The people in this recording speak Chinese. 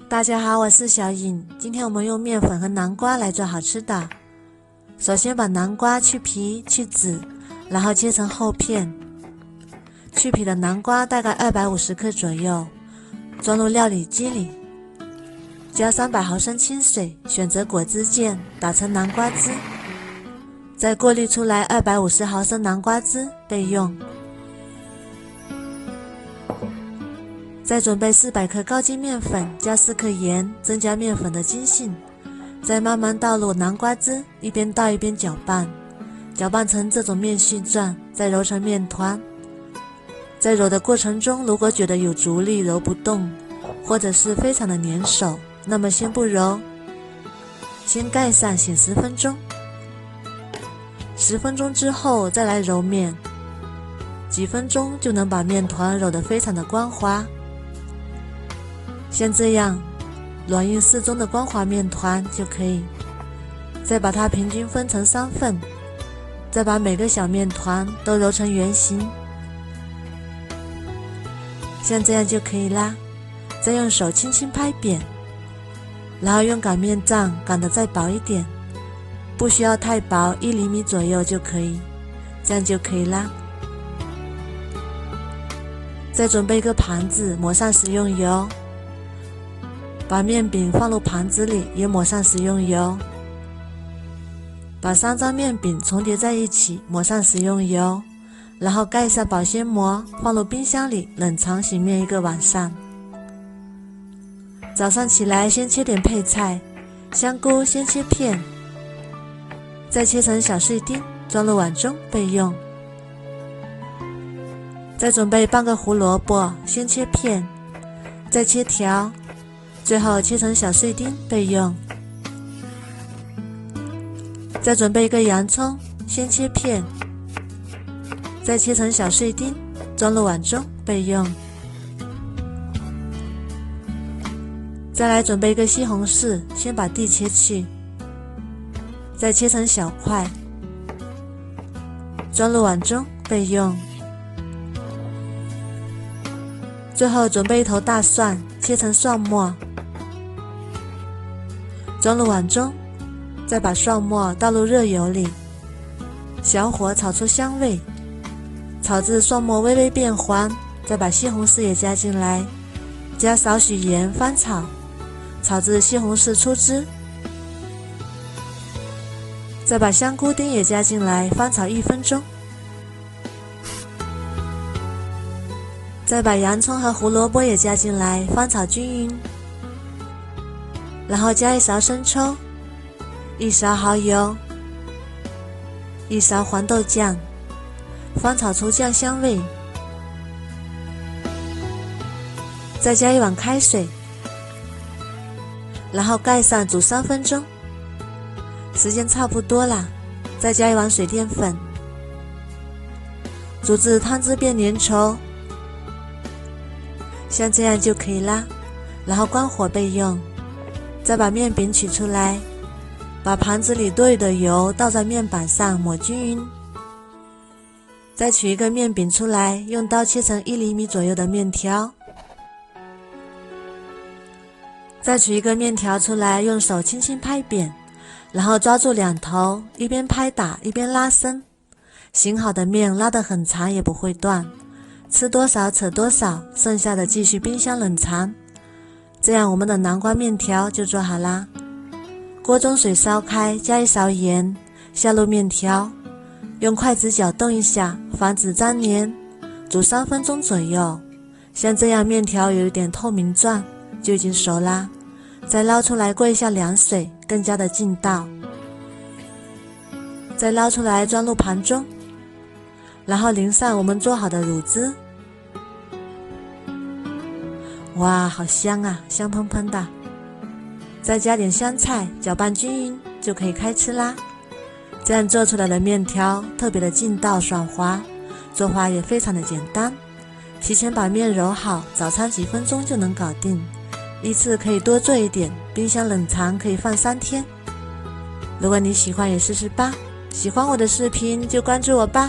大家好，我是小颖。今天我们用面粉和南瓜来做好吃的。首先把南瓜去皮去籽，然后切成厚片。去皮的南瓜大概250克左右，装入料理机里，加300毫升清水，选择果汁键，打成南瓜汁，再过滤出来250毫升南瓜汁备用。再准备400克高筋面粉，加4克盐，增加面粉的筋性。再慢慢倒入南瓜汁，一边倒一边搅拌，搅拌成这种面絮状，再揉成面团。在揉的过程中，如果觉得有阻力揉不动，或者是非常的粘手，那么先不揉，先盖上醒10分钟。10分钟之后再来揉面，几分钟就能把面团揉得非常的光滑。像这样软硬适中的光滑面团就可以。再把它平均分成3份，再把每个小面团都揉成圆形，像这样就可以啦。再用手轻轻拍扁，然后用擀面杖擀得再薄一点，不需要太薄，1厘米左右就可以，这样就可以啦。再准备一个盘子，抹上食用油，把面饼放入盘子里，也抹上食用油，把3张面饼重叠在一起，抹上食用油，然后盖上保鲜膜，放入冰箱里冷藏醒面1个晚上。早上起来先切点配菜，香菇先切片，再切成小碎丁，装入碗中备用。再准备半个胡萝卜，先切片，再切条，最后切成小碎丁备用。再准备一个洋葱，先切片，再切成小碎丁，装入碗中备用。再来准备一个西红柿，先把蒂切去，再切成小块，装入碗中备用。最后准备1头大蒜，切成蒜末，装入碗中，再把蒜末倒入热油里，小火炒出香味，炒至蒜末微微变黄，再把西红柿也加进来，加少许盐翻炒，炒至西红柿出汁，再把香菇丁也加进来，翻炒1分钟，再把洋葱和胡萝卜也加进来，翻炒均匀，然后加1勺生抽，1勺蚝油，1勺黄豆酱，翻炒出酱香味，再加1碗开水，然后盖上煮3分钟，时间差不多啦，再加1碗水淀粉，煮至汤汁变粘稠，像这样就可以啦，然后关火备用。再把面饼取出来，把盘子里多余的油倒在面板上抹均匀，再取一个面饼出来，用刀切成1厘米左右的面条，再取一个面条出来，用手轻轻拍扁，然后抓住2头，一边拍打一边拉伸，醒好的面拉得很长也不会断，吃多少扯多少，剩下的继续冰箱冷藏。这样我们的南瓜面条就做好啦。锅中水烧开，加1勺盐，下入面条，用筷子搅动一下，防止粘黏，煮3分钟左右。像这样面条有一点透明状，就已经熟啦。再捞出来过一下凉水，更加的劲道。再捞出来装入盘中，然后淋上我们做好的乳汁。哇，好香啊，香喷喷的。再加点香菜，搅拌均匀就可以开吃啦。这样做出来的面条特别的劲道爽滑，做法也非常的简单。提前把面揉好，早餐几分钟就能搞定。一次可以多做一点，冰箱冷藏可以放3天。如果你喜欢也试试吧，喜欢我的视频就关注我吧。